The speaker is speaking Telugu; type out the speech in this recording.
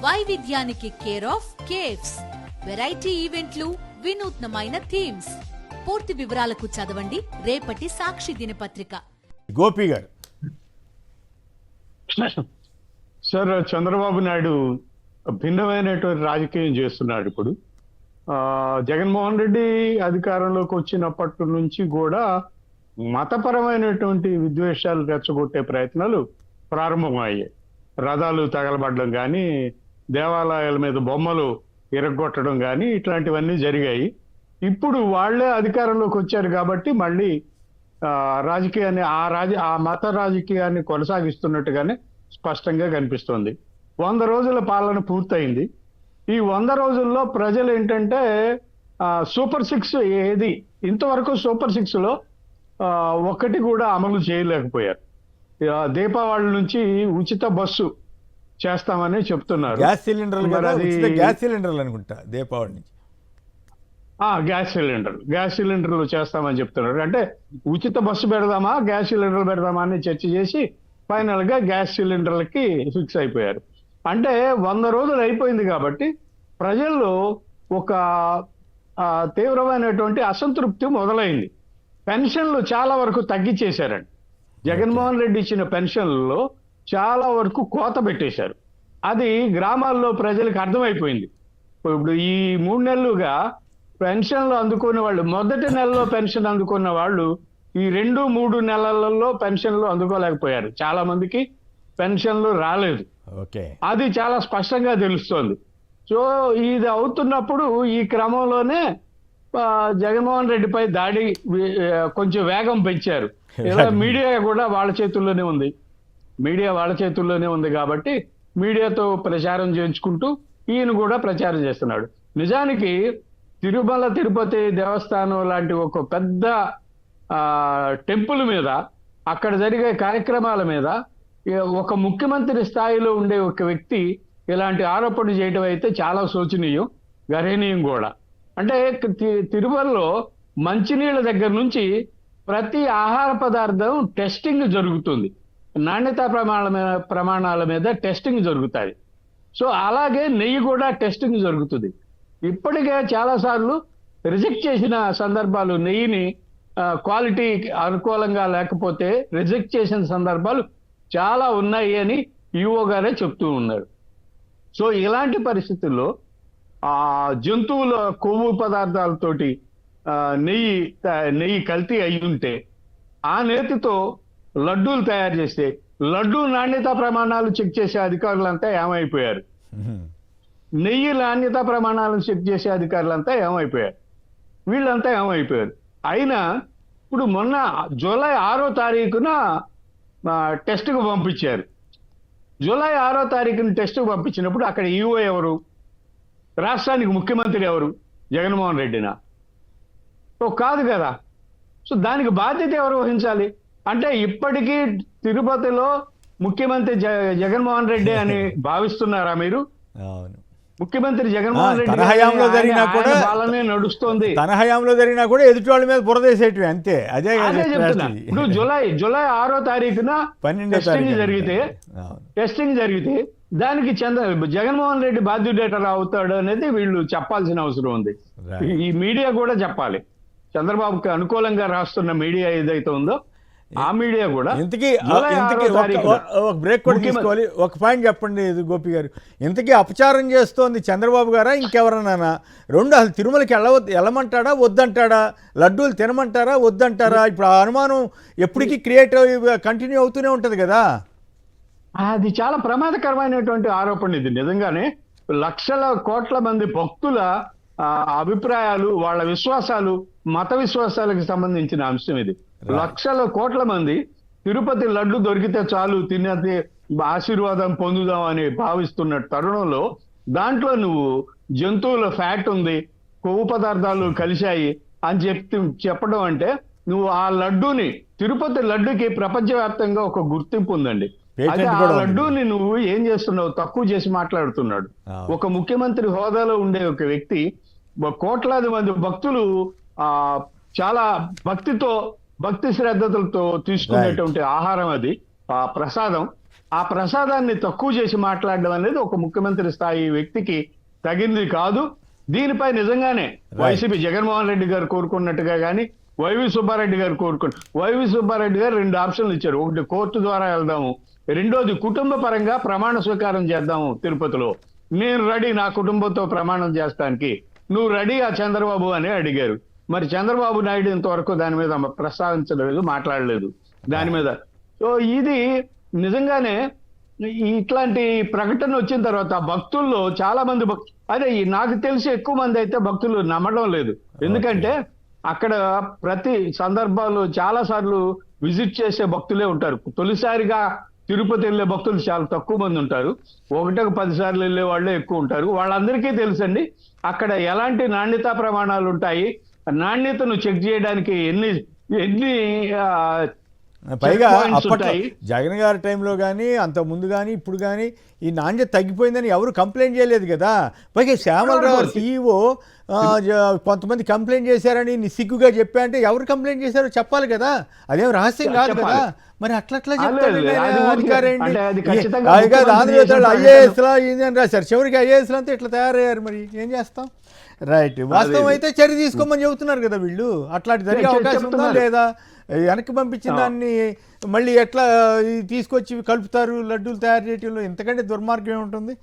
వైవిధ్యానికి కేర్ ఆఫ్ కేవ్స్, వెరైటీ ఈవెంట్లు, వినూత్నమైన థీమ్స్. పూర్తి వివరాలకు చదవండి రేపటి సాక్షి దినపత్రిక. గోపి గారు సార్, చంద్రబాబు నాయుడు భిన్నమైనటువంటి రాజకీయం చేస్తున్నాడు. ఇప్పుడు జగన్మోహన్ రెడ్డి అధికారంలోకి వచ్చినప్పటి నుంచి కూడా మతపరమైనటువంటి విద్వేషాలు రెచ్చగొట్టే ప్రయత్నాలు ప్రారంభమయ్యాయి. రథాలు తగలబడడం కానీ, దేవాలయాల మీద బొమ్మలు ఇరగొట్టడం కానీ ఇట్లాంటివన్నీ జరిగాయి. ఇప్పుడు వాళ్లే అధికారంలోకి వచ్చారు కాబట్టి మళ్ళీ రాజకీయాన్ని ఆ మత రాజకీయాన్ని కొనసాగిస్తున్నట్టుగానే స్పష్టంగా కనిపిస్తోంది. 100 రోజుల పాలన పూర్తయింది. ఈ 100 రోజుల్లో ప్రజలు ఏంటంటే సూపర్ 6 ఏది ఇంతవరకు సూపర్ 6 లో ఒక్కటి కూడా అమలు చేయలేకపోయారు. దీపావళి నుంచి ఉచిత బస్సు చేస్తామని చెప్తున్నారు. గ్యాస్ సిలిండర్లు అనుకుంటా దీపావళి నుంచి. గ్యాస్ సిలిండర్లు చేస్తామని చెప్తున్నారు. అంటే ఉచిత బస్సు పెడదామా, గ్యాస్ సిలిండర్లు పెడదామా అని చర్చ చేసి ఫైనల్ గా గ్యాస్ సిలిండర్లకి ఫిక్స్ అయిపోయారు. అంటే 100 రోజులు అయిపోయింది కాబట్టి ప్రజల్లో ఒక తీవ్రమైనటువంటి అసంతృప్తి మొదలైంది. పెన్షన్లు చాలా వరకు తగ్గించేశారండి. జగన్మోహన్ రెడ్డి ఇచ్చిన పెన్షన్లలో చాలా వరకు కోత పెట్టేశారు. అది గ్రామాల్లో ప్రజలకు అర్థమైపోయింది. ఇప్పుడు ఈ 3 నెలలుగా పెన్షన్లు అందుకున్న వాళ్ళు, మొదటి నెలలో పెన్షన్ అందుకున్న వాళ్ళు ఈ 2-3 నెలలలో పెన్షన్లు అందుకోలేకపోయారు. చాలా మందికి పెన్షన్లు రాలేదు. అది చాలా స్పష్టంగా తెలుస్తోంది. సో ఇది అవుతున్నప్పుడు ఈ క్రమంలోనే జగన్మోహన్ రెడ్డిపై దాడి కొంచెం వేగం పెంచారు. ఇలా మీడియా కూడా వాళ్ళ చేతుల్లోనే ఉంది కాబట్టి మీడియాతో ప్రచారం చేయించుకుంటూ ఈయన కూడా ప్రచారం చేస్తున్నాడు. నిజానికి తిరుమల తిరుపతి దేవస్థానం లాంటి ఒక పెద్ద టెంపుల్ మీద, అక్కడ జరిగే కార్యక్రమాల మీద ఒక ముఖ్యమంత్రి స్థాయిలో ఉండే ఒక వ్యక్తి ఇలాంటి ఆరోపణలు చేయడం అయితే చాలా శోచనీయం, గర్హనీయం కూడా. అంటే తిరుమలలో మంచినీళ్ళ దగ్గర నుంచి ప్రతి ఆహార పదార్థం టెస్టింగ్ జరుగుతుంది. నాణ్యతా ప్రమాణాల మీద టెస్టింగ్ జరుగుతుంది. సో అలాగే నెయ్యి కూడా టెస్టింగ్ జరుగుతుంది. ఇప్పటికే చాలాసార్లు రిజెక్ట్ చేసిన సందర్భాలు, నెయ్యిని క్వాలిటీ అనుకూలంగా లేకపోతే రిజెక్ట్ చేసిన సందర్భాలు చాలా ఉన్నాయి అని ఈఓ గారే చెప్తూ ఉన్నారు. సో ఇలాంటి పరిస్థితుల్లో జంతువుల కొవ్వు పదార్థాలతోటి నెయ్యి కల్తీ అయి ఉంటే ఆ నేతితో లడ్డూలు తయారు చేస్తే లడ్డూ నాణ్యతా ప్రమాణాలు చెక్ చేసే అధికారులంతా ఏమైపోయారు? నెయ్యి నాణ్యతా ప్రమాణాలను చెక్ చేసే అధికారులంతా ఏమైపోయారు? వీళ్ళంతా ఏమైపోయారు? అయినా ఇప్పుడు మొన్న జూలై 6వ తారీఖున టెస్ట్కు పంపించారు. జూలై 6వ తారీఖున టెస్ట్కు పంపించినప్పుడు అక్కడ ఈఓ ఎవరు? రాష్ట్రానికి ముఖ్యమంత్రి ఎవరు? జగన్మోహన్ రెడ్డినా? కాదు కదా. సో దానికి బాధ్యత ఎవరు వహించాలి? అంటే ఇప్పటికీ తిరుపతిలో ముఖ్యమంత్రి జగన్మోహన్ రెడ్డి అని భావిస్తున్నారా మీరు? ముఖ్యమంత్రి జగన్మోహన్ రెడ్డి తన హయాంలో జరిగినా కూడా నడుస్తోంది. తన హయాంలో జరిగినా కూడా ఎదుటి వాళ్ళ మీద బురదేసేటివి అంతే. అదే చెప్తున్నా. ఇప్పుడు జూలై 6వ తారీఖున టెస్టింగ్ జరిగితే దానికి జగన్మోహన్ రెడ్డి బాధ్యుడేటర్ అవుతాడు అనేది వీళ్ళు చెప్పాల్సిన అవసరం ఉంది. ఈ మీడియా కూడా చెప్పాలి. చంద్రబాబుకి అనుకూలంగా రాస్తున్న మీడియా ఏదైతే ఉందో ఆ మీడియా కూడా. ఇంతకీ బ్రేక్ కూడా తీసుకోవాలి. ఒక పాయింట్ చెప్పండి గోపి గారు, ఇంతకీ అపచారం చేస్తోంది చంద్రబాబు గారా ఇంకెవరన్నా? రెండు, అసలు తిరుమలకి వెళ్ళమంటాడా వద్దంటాడా? లడ్డూలు తినమంటారా వద్దంటారా? ఇప్పుడు ఆ అనుమానం ఎప్పటికీ కంటిన్యూ అవుతూనే ఉంటుంది కదా. అది చాలా ప్రమాదకరమైనటువంటి ఆరోపణ. ఇది నిజంగానే లక్షల కోట్ల మంది భక్తుల అభిప్రాయాలు, వాళ్ళ విశ్వాసాలు, మత విశ్వాసాలకు సంబంధించిన అంశం ఇది. లక్షల కోట్ల మంది తిరుపతి లడ్డు దొరికితే చాలు తినే ఆశీర్వాదం పొందుదాం అని భావిస్తున్న తరుణంలో దాంట్లో నువ్వు జంతువుల ఫ్యాట్ ఉంది, కొవ్వు పదార్థాలు కలిశాయి అని చెప్పడం అంటే నువ్వు ఆ లడ్డూని, తిరుపతి లడ్డుకి ప్రపంచవ్యాప్తంగా ఒక గుర్తింపు ఉందండి. అదే ఆ లడ్డూని నువ్వు ఏం చేస్తున్నావు? తక్కువ చేసి మాట్లాడుతున్నాడు. ఒక ముఖ్యమంత్రి హోదాలో ఉండే ఒక వ్యక్తి, కోట్లాది మంది భక్తులు చాలా భక్తి శ్రద్ధలతో తీసుకునేటువంటి ఆహారం, అది ఆ ప్రసాదం, ఆ ప్రసాదాన్ని తక్కువ చేసి మాట్లాడడం అనేది ఒక ముఖ్యమంత్రి స్థాయి వ్యక్తికి తగింది కాదు. దీనిపై నిజంగానే వైసీపీ జగన్మోహన్ రెడ్డి గారు కోరుకున్నట్టుగా కానీ వైవి సుబ్బారెడ్డి గారు వైవి సుబ్బారెడ్డి గారు 2 ఆప్షన్లు ఇచ్చారు. ఒకటి కోర్టు ద్వారా వెళ్దాము, రెండోది కుటుంబ పరంగా ప్రమాణ స్వీకారం చేద్దాము తిరుపతిలో. నేను రెడీ నా కుటుంబంతో ప్రమాణం చేస్తానికి, నువ్వు రెడీ ఆ చంద్రబాబు అని అడిగారు. మరి చంద్రబాబు నాయుడు ఇంతవరకు దాని మీద ప్రస్తావించలేదు, మాట్లాడలేదు దాని మీద. సో ఇది నిజంగానే ఇట్లాంటి ప్రకటన వచ్చిన తర్వాత భక్తుల్లో చాలా మంది అదే నాకు తెలిసి ఎక్కువ మంది అయితే భక్తులు నమ్మడం లేదు. ఎందుకంటే అక్కడ ప్రతి సందర్భాలు చాలా సార్లు విజిట్ చేసే భక్తులే ఉంటారు. తొలిసారిగా తిరుపతి వెళ్ళే భక్తులు చాలా తక్కువ మంది ఉంటారు. 1-10 సార్లు వెళ్ళే వాళ్ళే ఎక్కువ ఉంటారు. వాళ్ళందరికీ తెలుసండి అక్కడ ఎలాంటి నాణ్యతా ప్రమాణాలు ఉంటాయి, నాణ్యతను చెక్ చేయడానికి ఎన్ని పైగా అప్పట్లో జగన్ గారి టైంలో కానీ అంత ముందు కానీ ఇప్పుడు కానీ ఈ నాణ్యత తగ్గిపోయిందని ఎవరు కంప్లైంట్ చేయలేదు కదా. పైగా శ్యామలరావు CEO కొంతమంది కంప్లైంట్ చేశారని సిగ్గుగా చెప్పా అంటే ఎవరు కంప్లైంట్ చేశారో చెప్పాలి కదా, అదేం రహస్యం కాదు కదా. మరి అట్లా చెప్తాడు అధికారి ఆంధ్రప్రదేశ్ IAS లా అని రాశారు, చివరికి IAS అంతా ఇట్లా తయారయ్యారు. మరి ఏం చేస్తాం? రైట్, వాస్తవం అయితే చర్య తీసుకోమని చెబుతున్నారు కదా వీళ్ళు. అట్లాంటి జరిగే అవకాశం ఉందా లేదా? వెనక్కి పంపించిన దాన్ని మళ్ళీ ఎట్లా తీసుకొచ్చి కలుపుతారు లడ్డూలు తయారు చేయడంలో? ఇంతకంటే దుర్మార్గం ఏముంటుంది?